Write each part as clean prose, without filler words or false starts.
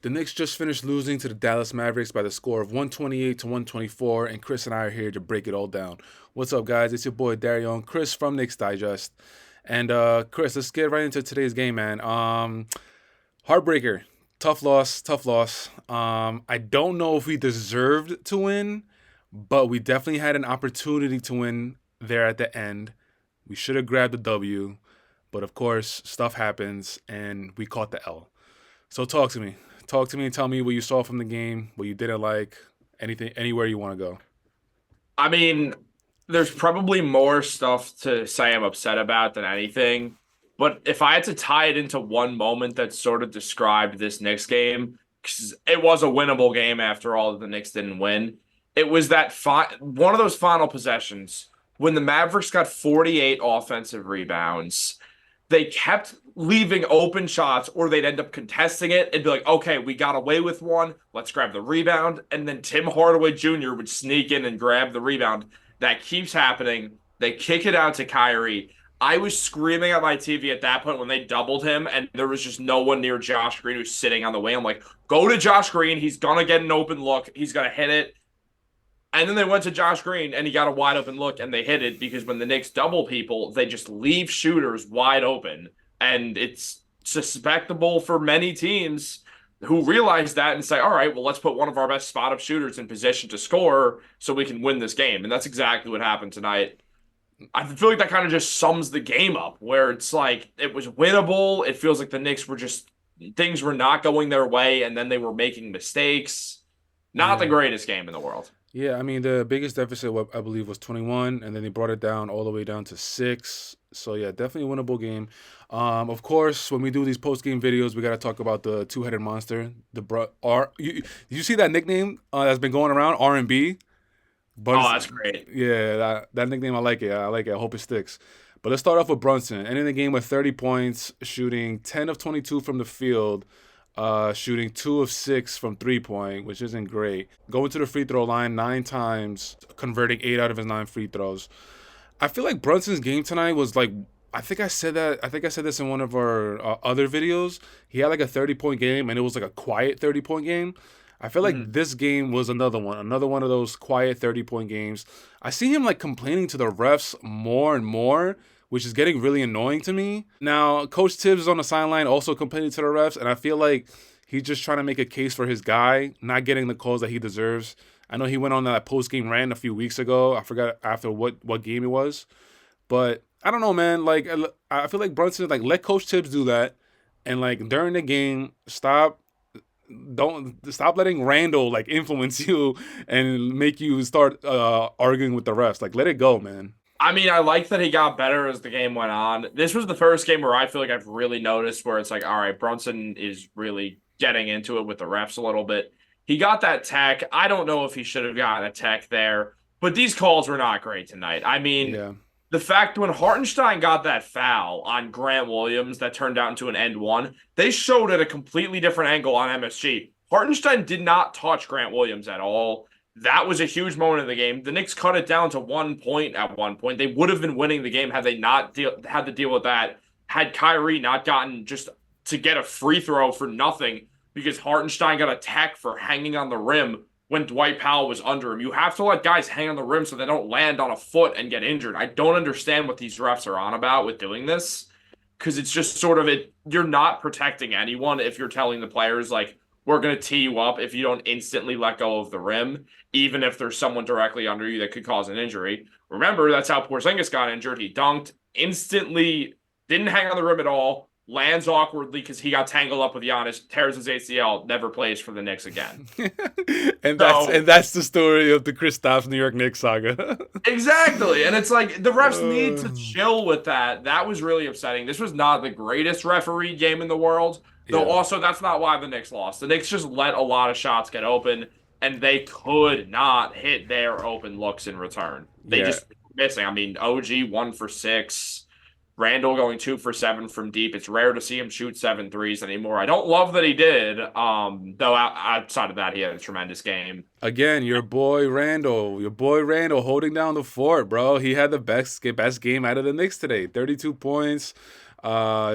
The Knicks just finished losing to the Dallas Mavericks by the score of 128 to 124, and Chris and I are here to break it all down. What's up, guys? It's your boy Dariel and Chris from Knicks Digest. And Chris, let's get right into today's game, man. Heartbreaker, tough loss, tough loss. I don't know if we deserved to win, but we definitely had an opportunity to win there at the end. We should have grabbed the W, but of course, stuff happens, and we caught the L. So talk to me. Talk to me and tell me what you saw from the game, what you didn't like, anything, anywhere you want to go. I mean, there's probably more stuff to say I'm upset about than anything. But if I had to tie it into one moment that sort of described this Knicks game, because it was a winnable game after all, the Knicks didn't win. It was that one of those final possessions when the Mavericks got 48 offensive rebounds. They kept leaving open shots, or they'd end up contesting it and be like, okay, we got away with one. Let's grab the rebound. And then Tim Hardaway Jr. would sneak in and grab the rebound. That keeps happening. They kick it out to Kyrie. I was screaming at my TV at that point when they doubled him, and there was just no one near Josh Green who's sitting on the wing. I'm like, go to Josh Green. He's going to get an open look. He's going to hit it. And then they went to Josh Green, and he got a wide open look, and they hit it because when the Knicks double people, they just leave shooters wide open. And it's suspectable for many teams who realize that and say, all right, well, let's put one of our best spot-up shooters in position to score so we can win this game. And that's exactly what happened tonight. I feel like that kind of just sums the game up, where it's like it was winnable. It feels like the Knicks were just, things were not going their way, and then they were making mistakes. Not the Yeah. greatest game in the world. Yeah, I mean, the biggest deficit, I believe, was 21, and then they brought it down all the way down to 6. So, yeah, definitely a winnable game. Of course, when we do these post-game videos, we got to talk about the two-headed monster. Did you see that nickname that's been going around, R&B? Oh, that's great. Yeah, that nickname, I like it. I like it. I hope it sticks. But let's start off with Brunson, ending the game with 30 points, shooting 10 of 22 from the field, shooting 2 of 6 from three-point, which isn't great. Going to the free throw line 9 times, converting 8 out of his 9 free throws. I feel like Brunson's game tonight was like, I think I said that. I think I said this in one of our other videos. He had like a 30-point game, and it was like a quiet 30-point game. I feel like this game was another one of those quiet 30-point games. I see him like complaining to the refs more and more, which is getting really annoying to me. Now, Coach Tibbs is on the sideline also complaining to the refs, and I feel like he's just trying to make a case for his guy not getting the calls that he deserves. I know he went on that post-game rant a few weeks ago. I forgot after what game it was. But I don't know, man. Like, I feel like Brunson, like, let Coach Tibbs do that. And, like, during the game, don't stop letting Randall, like, influence you and make you start arguing with the refs. Like, let it go, man. I mean, I like that he got better as the game went on. This was the first game where I feel like I've really noticed where it's like, all right, Brunson is really getting into it with the refs a little bit. He got that tech. I don't know if he should have gotten a tech there, but these calls were not great tonight. I mean, Yeah. the fact when Hartenstein got that foul on Grant Williams that turned out into an end one, they showed at a completely different angle on MSG. Hartenstein did not touch Grant Williams at all. That was a huge moment in the game. The Knicks cut it down to 1 point at one point. They would have been winning the game had they not had to deal with that. Had Kyrie not gotten just to get a free throw for nothing because Hartenstein got a tech for hanging on the rim when Dwight Powell was under him. You have to let guys hang on the rim so they don't land on a foot and get injured. I don't understand what these refs are on about with doing this, because it's just sort of it. You're not protecting anyone if you're telling the players, like, we're going to tee you up if you don't instantly let go of the rim, even if there's someone directly under you that could cause an injury. Remember, that's how Porzingis got injured. He dunked instantly, didn't hang on the rim at all, lands awkwardly because he got tangled up with Giannis, tears his ACL, never plays for the Knicks again. and that's the story of the Kristaps New York Knicks saga. Exactly. And it's like the refs need to Uh, chill with that. That was really upsetting. This was not the greatest referee game in the world, though yeah. also that's not why the Knicks lost. The Knicks just let a lot of shots get open, and they could not hit their open looks in return. They Yeah. just missing. I mean, OG 1 for 6. Randall going 2 for 7 from deep. It's rare to see him shoot 7 threes anymore. I don't love that he did. Though outside of that, he had a tremendous game. Again, your boy Randall holding down the fort, bro. He had the best game out of the Knicks today. 32 points,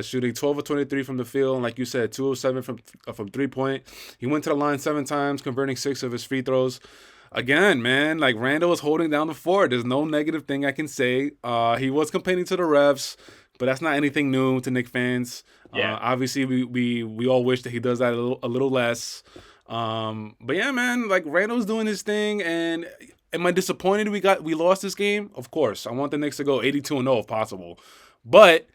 shooting 12 of 23 from the field, and like you said, 2 of 7 from 3-point. He went to the line 7 times, converting 6 of his free throws. Again, man, like Randall was holding down the fort. There's no negative thing I can say. He was complaining to the refs, but that's not anything new to Knicks fans. Yeah. Obviously, we all wish that he does that a little less. But yeah, man, like Randall's doing his thing, and am I disappointed we lost this game? Of course, I want the Knicks to go 82-0 if possible, but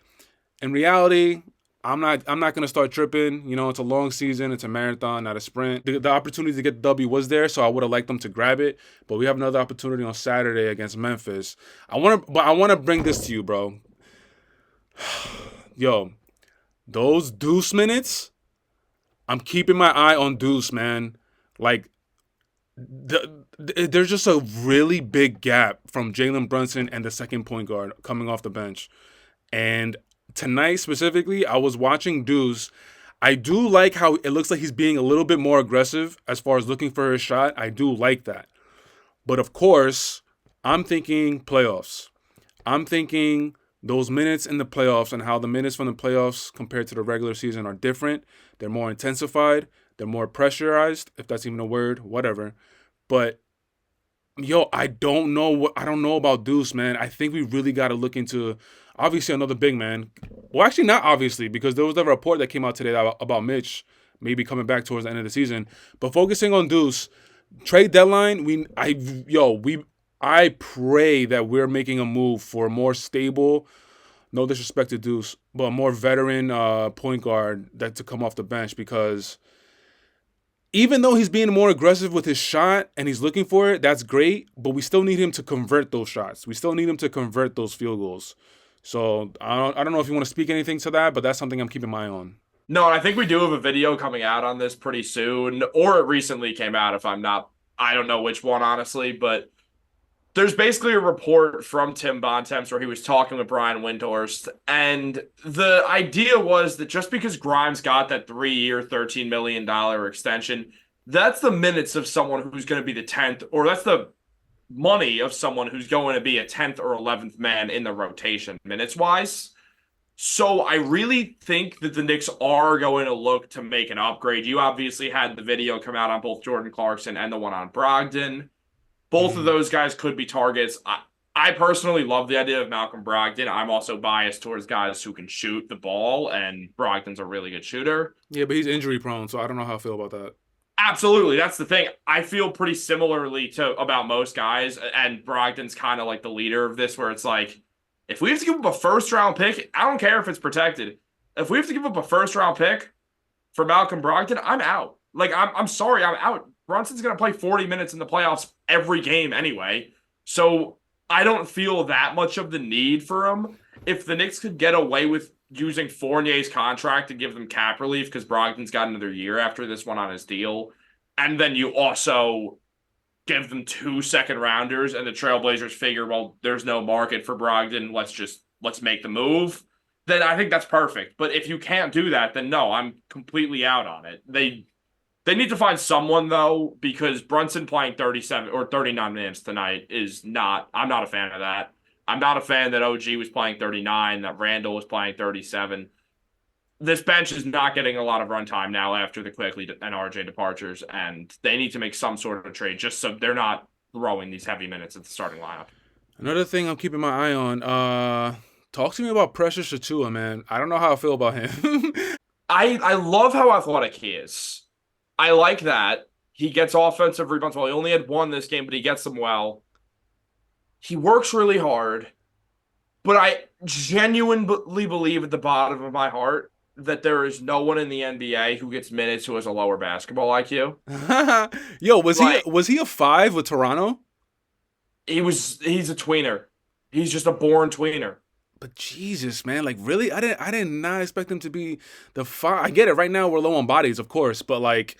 in reality, I'm not gonna start tripping. You know, it's a long season, it's a marathon, not a sprint. The opportunity to get the W was there, so I would have liked them to grab it. But we have another opportunity on Saturday against Memphis. I wanna bring this to you, bro. Yo, those Deuce minutes, I'm keeping my eye on Deuce, man. Like there's just a really big gap from Jalen Brunson and the second point guard coming off the bench. And tonight specifically, I was watching Deuce. I do like how it looks like he's being a little bit more aggressive as far as looking for his shot. I do like that. But of course, I'm thinking playoffs. I'm thinking those minutes in the playoffs and how the minutes from the playoffs compared to the regular season are different. They're more intensified. They're more pressurized, if that's even a word, whatever. But yo, I don't know about Deuce, man. I think we really got to look into obviously another big man. Well, actually not obviously, because there was a report that came out today about Mitch maybe coming back towards the end of the season. But focusing on Deuce, trade deadline, I pray that we're making a move for a more stable, no disrespect to Deuce, but a more veteran point guard that to come off the bench, because even though he's being more aggressive with his shot and he's looking for it, that's great, but we still need him to convert those shots. We still need him to convert those field goals. So I don't know if you want to speak anything to that, but that's something I'm keeping my eye on. No, I think we do have a video coming out on this pretty soon, or it recently came out if I'm not, I don't know which one, honestly, but there's basically a report from Tim Bontemps where he was talking with Brian Windhorst, and the idea was that just because Grimes got that 3-year, $13 million extension, that's the minutes of someone who's going to be the 10th, or that's the money of someone who's going to be a 10th or 11th man in the rotation, minutes-wise. So I really think that the Knicks are going to look to make an upgrade. You obviously had the video come out on both Jordan Clarkson and the one on Brogdon. Both of those guys could be targets. I personally love the idea of Malcolm Brogdon. I'm also biased towards guys who can shoot the ball, and Brogdon's a really good shooter. Yeah, but he's injury prone, so I don't know how I feel about that. Absolutely. That's the thing. I feel pretty similarly to about most guys, and Brogdon's kind of like the leader of this, where it's like, if we have to give up a first-round pick, I don't care if it's protected. If we have to give up a first-round pick for Malcolm Brogdon, I'm out. Like, I'm sorry, I'm out. Brunson's going to play 40 minutes in the playoffs every game anyway. So I don't feel that much of the need for him. If the Knicks could get away with using Fournier's contract to give them cap relief, because Brogdon's got another year after this one on his deal, and then you also give them 2 second-rounders, and the Trailblazers figure, well, there's no market for Brogdon, let's make the move, then I think that's perfect. But if you can't do that, then no, I'm completely out on it. They need to find someone, though, because Brunson playing 37 or 39 minutes tonight I'm not a fan of that. I'm not a fan that OG was playing 39, that Randall was playing 37. This bench is not getting a lot of runtime now after the Quickly and RJ departures, and they need to make some sort of trade just so they're not throwing these heavy minutes at the starting lineup. Another thing I'm keeping my eye on, talk to me about Precious Achiuwa, man. I don't know how I feel about him. I love how athletic he is. I like that. He gets offensive rebounds well. He only had 1 this game, but he gets them well. He works really hard. But I genuinely believe at the bottom of my heart that there is no one in the NBA who gets minutes who has a lower basketball IQ. Yo, was he a 5 with Toronto? He's a tweener. He's just a born tweener. But Jesus, man, like really, I did not expect him to be the 5. I get it. Right now we're low on bodies, of course, but like,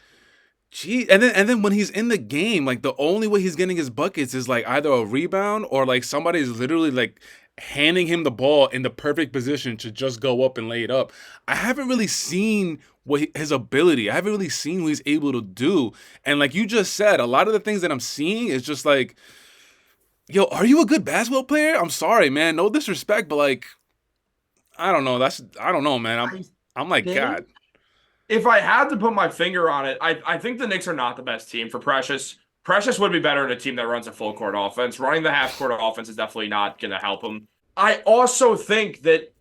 gee, and then when he's in the game, like the only way he's getting his buckets is like either a rebound or like somebody's literally like handing him the ball in the perfect position to just go up and lay it up. I haven't really seen his ability. I haven't really seen what he's able to do. And like you just said, a lot of the things that I'm seeing is just like, yo, are you a good basketball player? I'm sorry, man. No disrespect, but like, I don't know. I don't know, man. I I'm like think God. if I had to put my finger on it, I think the Knicks are not the best team for Precious. Precious would be better in a team that runs a full court offense. Running the half court offense is definitely not going to help him. I also think that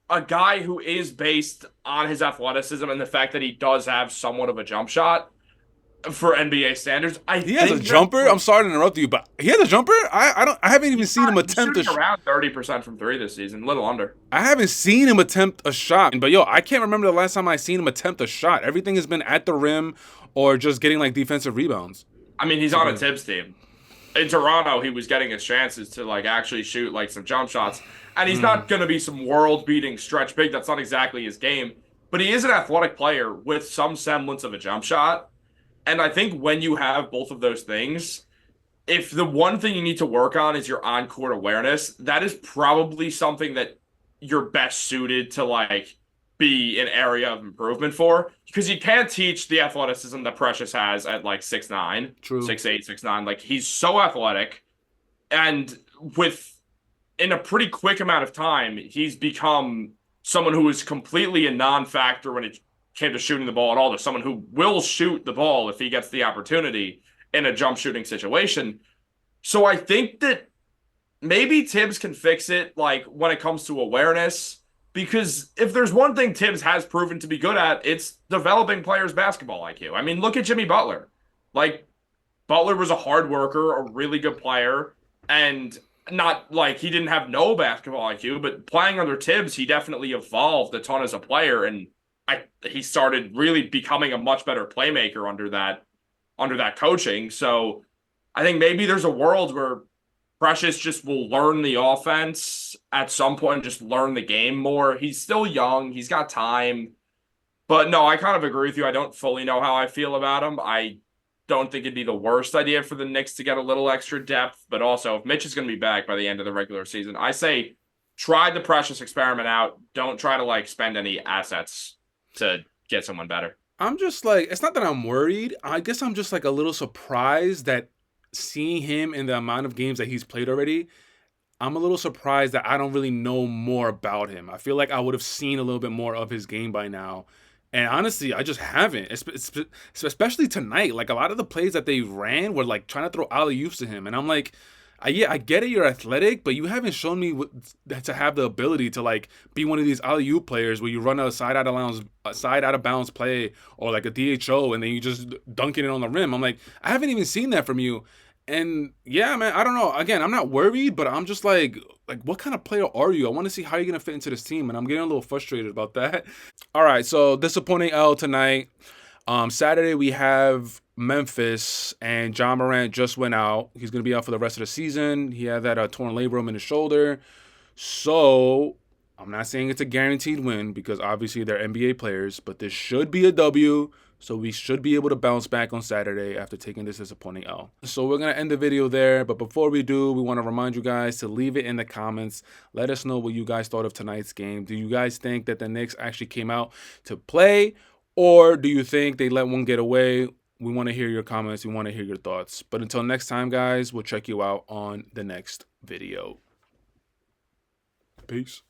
a guy who is based on his athleticism and the fact that he does have somewhat of a jump shot for NBA standards, I He has a think that jumper. I'm sorry to interrupt you, but he has a jumper. I haven't even seen him he's attempt a. shooting around 30% from three this season, a little under. I haven't seen him attempt a shot. But yo, I can't remember the last time I seen him attempt a shot. Everything has been at the rim or just getting like defensive rebounds. I mean, he's To on a be- Tibbs team. In Toronto, he was getting his chances to like actually shoot like some jump shots. And he's Mm, not going to be some world-beating stretch big. That's not exactly his game. But he is an athletic player with some semblance of a jump shot. And I think when you have both of those things, if the one thing you need to work on is your on-court awareness, that is probably something that you're best suited to like be an area of improvement for because you can't teach the athleticism that Precious has at like 6'9", true. 6'8", 6'9". Like he's so athletic and with in a pretty quick amount of time, he's become someone who is completely a non-factor when it came to shooting the ball at all. To someone who will shoot the ball if he gets the opportunity in a jump shooting situation. So I think that maybe Tibbs can fix it, like when it comes to awareness. Because if there's one thing Tibbs has proven to be good at, it's developing players' basketball IQ. I mean, look at Jimmy Butler. Like Butler was a hard worker, a really good player, and not like he didn't have no basketball IQ, but playing under Tibbs, he definitely evolved a ton as a player, and he started really becoming a much better playmaker under that coaching. So I think maybe there's a world where Precious just will learn the offense at some point and just learn the game more. He's still young, he's got time. But no, I kind of agree with you. I don't fully know how I feel about him. I don't think it'd be the worst idea for the Knicks to get a little extra depth. But also, if Mitch is going to be back by the end of the regular season, I say try the Precious experiment out. Don't try to like spend any assets to get someone better. I'm just like, it's not that I'm worried. I guess I'm just like a little surprised that seeing him in the amount of games that he's played already, I'm a little surprised that I don't really know more about him. I feel like I would have seen a little bit more of his game by now. And honestly, I just haven't. Especially tonight. Like a lot of the plays that they ran were like trying to throw alley oops to him. And I'm like, yeah, I get it. You're athletic, but you haven't shown me to have the ability to like be one of these alley oop players where you run a side out of bounds play, or like a DHO, and then you just dunking it on the rim. I'm like, I haven't even seen that from you. And yeah, man, I don't know. Again, I'm not worried, but I'm just like, what kind of player are you? I want to see how you're gonna fit into this team, and I'm getting a little frustrated about that. All right, so disappointing L tonight. Saturday we have Memphis, and John Morant just went out. He's gonna be out for the rest of the season. He had that torn labrum in his shoulder. So I'm not saying it's a guaranteed win because obviously they're NBA players, but this should be a W. So we should be able to bounce back on Saturday after taking this disappointing L. So we're going to end the video there. But before we do, we want to remind you guys to leave it in the comments. Let us know what you guys thought of tonight's game. Do you guys think that the Knicks actually came out to play? Or do you think they let one get away? We want to hear your comments. We want to hear your thoughts. But until next time, guys, we'll check you out on the next video. Peace.